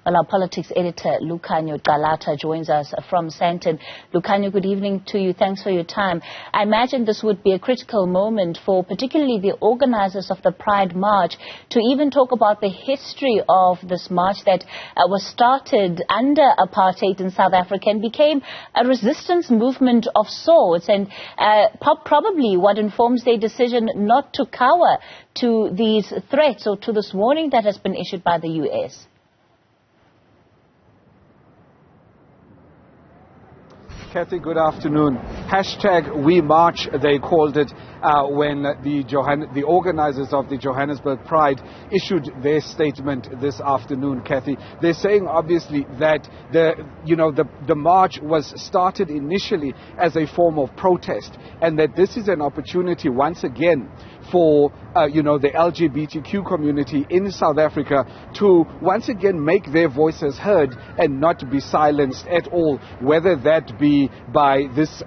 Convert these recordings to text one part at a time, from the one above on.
Well, our politics editor, Lukhanyo Calata, joins us from Sandton. Lukhanyo, good evening to you. Thanks for your time. I imagine this would be a critical moment for particularly the organizers of the Pride March to even talk about the history of this march that was started under apartheid in South Africa and became a resistance movement of sorts, and probably what informs their decision not to cower to these threats or to this warning that has been issued by the US. Kathy, good afternoon. Hashtag We March, they called it when the organizers of the Johannesburg Pride issued their statement this afternoon, Kathy. They're saying obviously that the march was started initially as a form of protest, and that this is an opportunity once again for the LGBTQ community in South Africa to once again make their voices heard and not be silenced at all, whether that be by this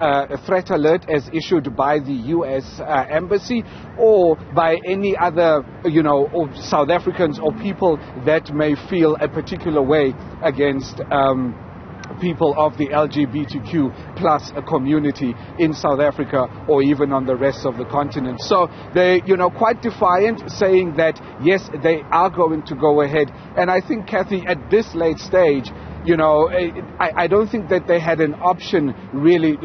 threat alert as issued by the US Embassy or by any other, or South Africans or people that may feel a particular way against people of the LGBTQ plus community in South Africa or even on the rest of the continent. So they, quite defiant, saying that yes, they are going to go ahead. And I think, Kathy, at this late stage, I don't think that they had an option really,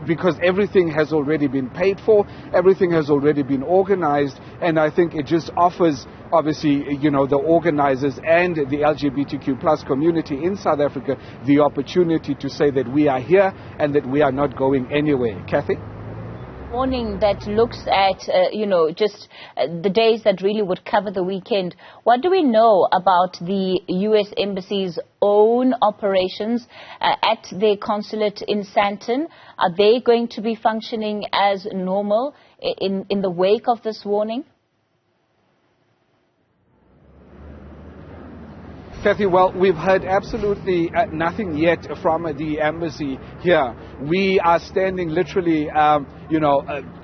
because everything has already been paid for, everything has already been organized, and I think it just offers, obviously, the organizers and the LGBTQ plus community in South Africa the opportunity to say that we are here and that we are not going anywhere. Kathy? Warning that looks at, just the days that really would cover the weekend. What do we know about the U.S. Embassy's own operations at their consulate in Sandton? Are they going to be functioning as normal in the wake of this warning? Kathy, well, we've heard absolutely nothing yet from the embassy here. We are standing literally,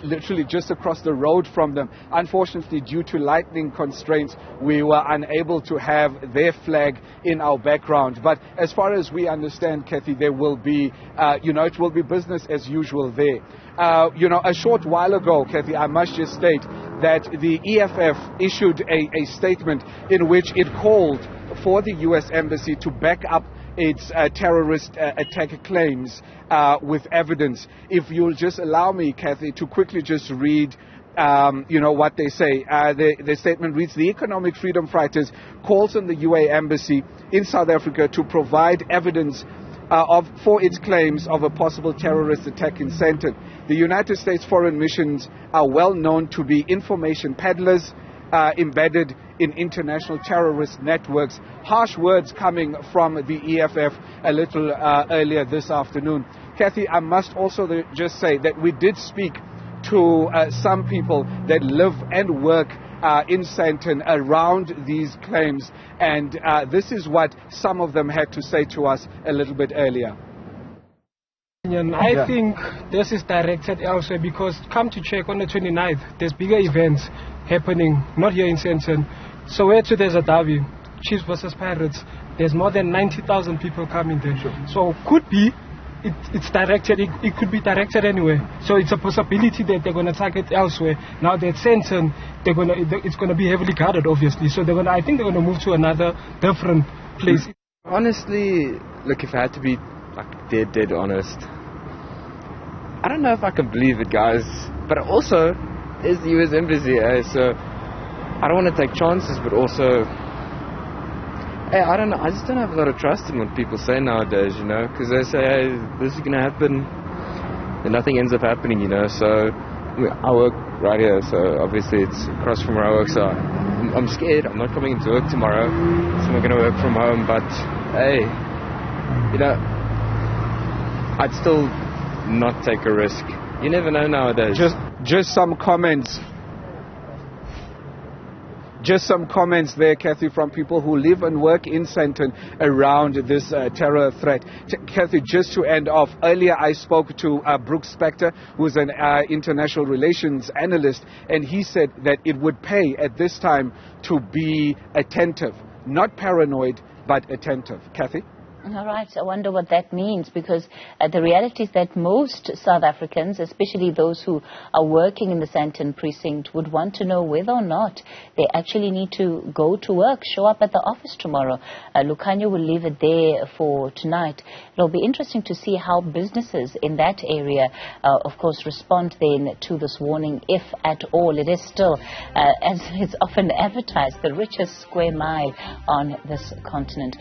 literally just across the road from them. Unfortunately, due to lightning constraints, we were unable to have their flag in our background. But as far as we understand, Kathy, there will be, it will be business as usual there. A short while ago, Kathy, I must just state that the EFF issued a statement in which it called for the U.S. Embassy to back up its terrorist attack claims with evidence. If you'll just allow me, Kathy, to quickly just read what they say. The statement reads, the Economic Freedom Fighters calls on the UA Embassy in South Africa to provide evidence for its claims of a possible terrorist attack in Sandton. The United States foreign missions are well known to be information peddlers embedded in international terrorist networks. Harsh words coming from the EFF a little earlier this afternoon. Kathy, I must also just say that we did speak to some people that live and work in Sandton around these claims, and this is what some of them had to say to us a little bit earlier. I think this is directed elsewhere because come to check on the 29th, there's bigger events happening, not here in Sandton. So where to there's a derby, Chiefs versus Pirates. There's more than 90,000 people coming there. Sure. So could be it's directed. It could be directed anywhere. So it's a possibility that they're going to target elsewhere. Now that Sandton, it's going to be heavily guarded, obviously. So I think they're going to move to another different place. Honestly, look, if I had to be dead honest, I don't know if I can believe it, guys. But also, it's the U.S. Embassy, so I don't want to take chances, but also, I don't know, I just don't have a lot of trust in what people say nowadays, because they say, hey, this is going to happen, and nothing ends up happening, so I work right here, so obviously it's across from where I work, so I'm scared. I'm not coming into work tomorrow, so I'm going to work from home, but hey, I'd still not take a risk. You never know nowadays. Just some comments. Just some comments there, Kathy, from people who live and work in Sandton around this terror threat. Kathy, just to end off, earlier I spoke to Brooks Spector, who's an international relations analyst, and he said that it would pay at this time to be attentive, not paranoid, but attentive. Kathy? All right, I wonder what that means, because the reality is that most South Africans, especially those who are working in the Sandton precinct, would want to know whether or not they actually need to go to work, show up at the office tomorrow. Lukhanyo will leave it there for tonight. It'll be interesting to see how businesses in that area, of course, respond then to this warning, if at all. It is still, as it's often advertised, the richest square mile on this continent.